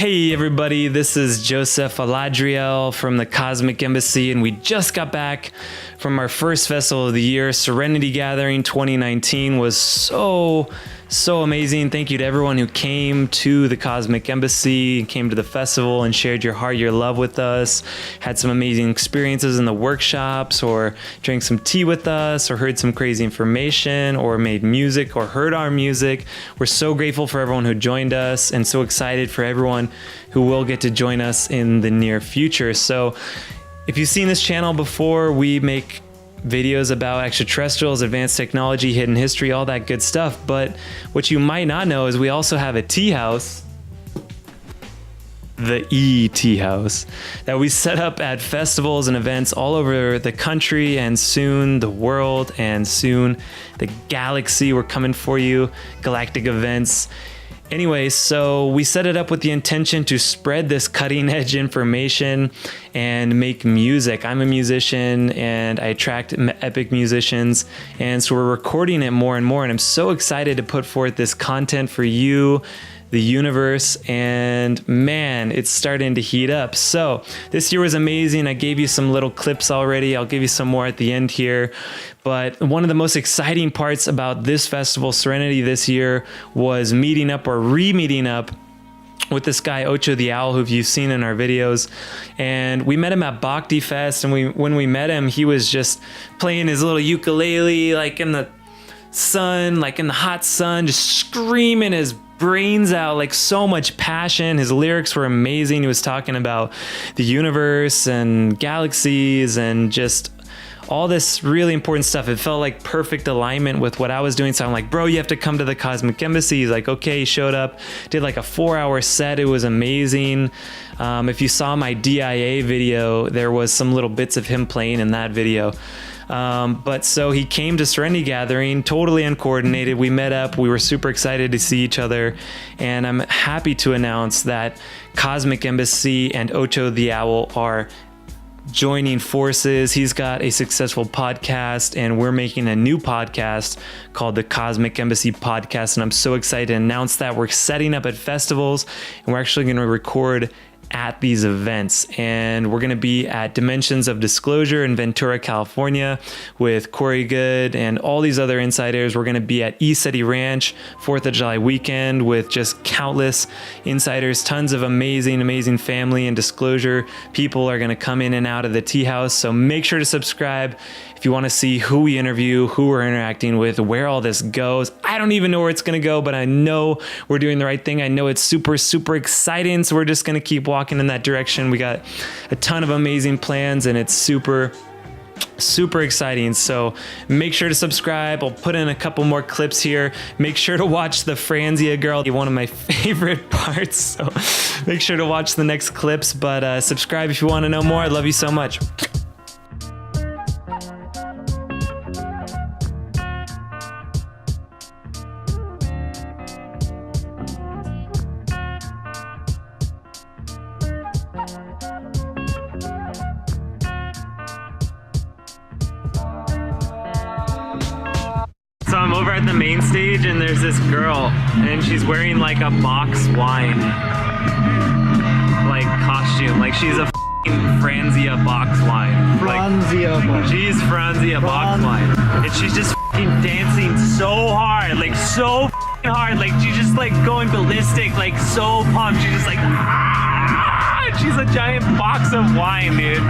Hey everybody, this is Joseph Aladriel from the Cosmic Embassy, and we just got back from our first festival of the year. Serenity Gathering 2019 was so amazing. Thank you to everyone who came to the Cosmic Embassy, came to the festival and shared your heart, your love with us, had some amazing experiences in the workshops, or drank some tea with us, or heard some crazy information, or made music, or heard our music. We're so grateful for everyone who joined us, and so excited for everyone who will get to join us in the near future. So if you've seen this channel before, we make videos about extraterrestrials, advanced technology, hidden history, all that good stuff. But what you might not know is we also have a tea house, the E.T. house, that we set up at festivals and events all over the country, and soon the world, and soon the galaxy. We're coming for you, galactic events. Anyway, so we set it up with the intention to spread this cutting edge information and make music. I'm a musician and I attract epic musicians, and so we're recording it more and more, and I'm so excited to put forth this content for you, the universe, and man, it's starting to heat up. So this year was amazing. I gave you some little clips already. I'll give you some more at the end here. But one of the most exciting parts about this festival, Serenity, this year was meeting up, or re-meeting up, with this guy Ohhh the Owl, who you've seen in our videos. And we met him at Bhakti Fest, and when we met him, he was just playing his little ukulele, like in the sun, like in the hot sun, just screaming his brains out, like so much passion. His lyrics were amazing. He was talking about the universe and galaxies and just all this really important stuff. It felt like perfect alignment with what I was doing. So I'm like, bro, you have to come to the Cosmic Embassy. He's like, okay. He showed up, did like a 4-hour set. It was amazing. If you saw my E.T.ea video, there was some little bits of him playing in that video. But so he came to Serenity Gathering, totally uncoordinated. We met up, we were super excited to see each other, and I'm happy to announce that Cosmic Embassy and Ohhh the Owl are joining forces. He's got a successful podcast, and we're making a new podcast called the Cosmic Embassy Podcast, and I'm so excited to announce that. We're setting up at festivals, and we're actually going to record at these events, and we're going to be at Dimensions of Disclosure in Ventura, California, with Corey Good and all these other insiders. We're going to be at E.T.s Ranch 4th of July weekend with just countless insiders, tons of amazing family and disclosure people are going to come in and out of the tea house. So make sure to subscribe if you want to see who we interview, who we're interacting with, where all this goes. I don't even know where it's going to go, but I know we're doing the right thing. I know it's super exciting, so we're just going to keep walking in that direction. We got a ton of amazing plans, and it's super exciting. So make sure to subscribe. I'll put in a couple more clips here. Make sure to watch the Franzia girl, one of my favorite parts. So make sure to watch the next clips, but subscribe if you want to know more. I love you so much. So I'm over at the main stage, and there's this girl, and she's wearing like a box wine like costume, like she's a Franzia box wine. Franzia like, she's Franzia box wine, and she's just dancing so hard, like so hard, like she's just like going ballistic, like so pumped. She's just like, ah! She's a giant box of wine, dude.